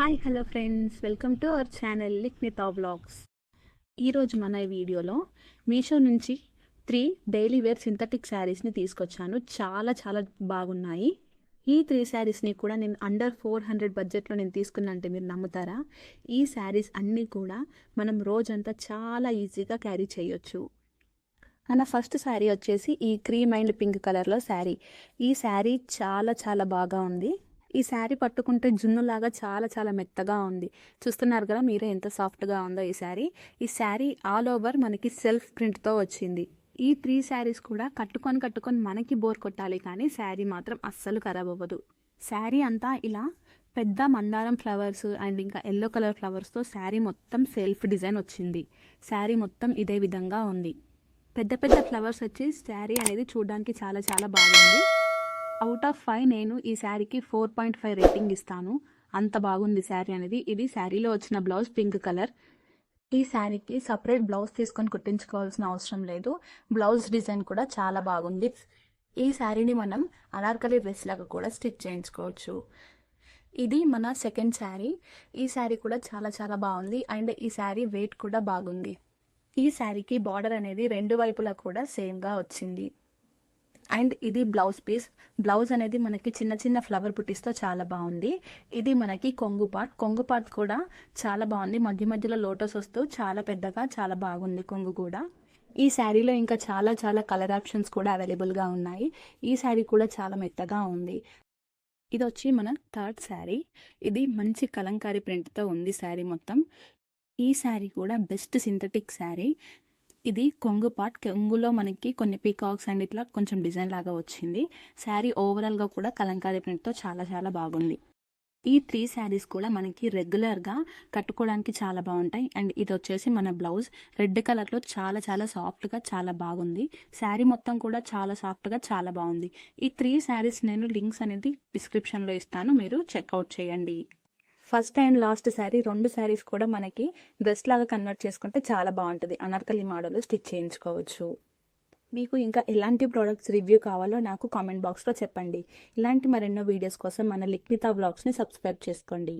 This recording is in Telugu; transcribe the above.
Hi hello friends, welcome to our channel Liknitha vlogs. ఈరోజు మన ఈ వీడియోలో మీషో నుంచి 3 డైలీ వేర్ సింథటిక్ శారీస్ని తీసుకొచ్చాను. చాలా చాలా బాగున్నాయి. ఈ 3 శారీస్ని కూడా నేను అండర్ 400 బడ్జెట్లో నేను తీసుకున్నా అంటే మీరు నమ్ముతారా? ఈ శారీస్ అన్నీ కూడా మనం రోజంతా చాలా ఈజీగా క్యారీ చేయొచ్చు. మన ఫస్ట్ శారీ వచ్చేసి ఈ క్రీమ్ అండ్ పింక్ కలర్లో శారీ. ఈ శారీ చాలా చాలా బాగా ఉంది. ఈ శారీ పట్టుకుంటే జున్నులాగా చాలా చాలా మెత్తగా ఉంది. చూస్తున్నారు కదా మీరే ఎంత సాఫ్ట్గా ఉందో ఈ శారీ. ఈ శారీ ఆల్ ఓవర్ మనకి సెల్ఫ్ ప్రింట్తో వచ్చింది. ఈ 3 శారీస్ కూడా కట్టుకొని మనకి బోర్ కొట్టాలి, కానీ శారీ మాత్రం అస్సలు ఖరాబ్ అవ్వదు. శారీ అంతా ఇలా పెద్ద మందారం ఫ్లవర్స్ అండ్ ఇంకా ఎల్లో కలర్ ఫ్లవర్స్తో శారీ మొత్తం సెల్ఫ్ డిజైన్ వచ్చింది. శారీ మొత్తం ఇదే విధంగా ఉంది. పెద్ద పెద్ద ఫ్లవర్స్ వచ్చి శారీ అనేది చూడడానికి చాలా చాలా బాగుంది. అవుట్ ఆఫ్ 5 నేను ఈ శారీకి 4.5 రేటింగ్ ఇస్తాను. అంత బాగుంది శారీ అనేది. ఇది శారీలో వచ్చిన బ్లౌజ్ పింక్ కలర్. ఈ శారీకి సపరేట్ బ్లౌజ్ తీసుకొని కుట్టించుకోవాల్సిన అవసరం లేదు. బ్లౌజ్ డిజైన్ కూడా చాలా బాగుంది. ఈ శారీని మనం అనార్కలి డ్రెస్ లాగా కూడా స్టిచ్ చేయించుకోవచ్చు. ఇది మన సెకండ్ శారీ. ఈ శారీ కూడా చాలా చాలా బాగుంది అండ్ ఈ శారీ వెయిట్ కూడా బాగుంది. ఈ శారీకి బార్డర్ అనేది 2 వైపులా కూడా సేమ్గా వచ్చింది. అండ్ ఇది బ్లౌజ్ పీస్. బ్లౌజ్ అనేది మనకి చిన్న చిన్న ఫ్లవర్ బుటీస్తో చాలా బాగుంది. ఇది మనకి కొంగు పార్ట్ కూడా చాలా బాగుంది. మధ్య మధ్యలో లోటస్ వస్తూ చాలా పెద్దగా చాలా బాగుంది కొంగు కూడా. ఈ శారీలో ఇంకా చాలా చాలా కలర్ ఆప్షన్స్ కూడా అవైలబుల్గా ఉన్నాయి. ఈ శారీ కూడా చాలా మెత్తగా ఉంది. ఇది వచ్చి మన థర్డ్ శారీ. ఇది మంచి కలంకారీ ప్రింట్తో ఉంది శారీ మొత్తం. ఈ శారీ కూడా బెస్ట్ సింథటిక్ శారీ. ఇది కొంగులో మనకి కొన్ని పీకాక్స్ అండ్ ఇట్లా కొంచెం డిజైన్ లాగా వచ్చింది. శారీ ఓవరాల్గా కూడా కలంకారీ ప్రింట్తో చాలా చాలా బాగుంది. ఈ 3 శారీస్ కూడా మనకి రెగ్యులర్గా కట్టుకోవడానికి చాలా బాగుంటాయి. అండ్ ఇది వచ్చేసి మన బ్లౌజ్ రెడ్ కలర్లో చాలా చాలా సాఫ్ట్గా చాలా బాగుంది. శారీ మొత్తం కూడా చాలా సాఫ్ట్గా చాలా బాగుంది. ఈ 3 శారీస్ నేను లింక్స్ అనేది డిస్క్రిప్షన్లో ఇస్తాను, మీరు చెక్అవుట్ చేయండి. First and last sari 2 saris కూడా మనకి డ్రెస్ లాగా కన్వర్ట్ చేసుకుంటే చాలా బాగుంటుంది. అనార్కలి మోడల్ స్టిచ్ చేయించుకోవచ్చు. మీకు ఇంకా ఎలాంటి ప్రోడక్ట్స్ రివ్యూ కావాలో నాకు కామెంట్ బాక్స్లో చెప్పండి. ఇలాంటి మరెన్నో వీడియోస్ కోసం మన లిక్నితా వ్లాగ్స్ని సబ్స్క్రైబ్ చేసుకోండి.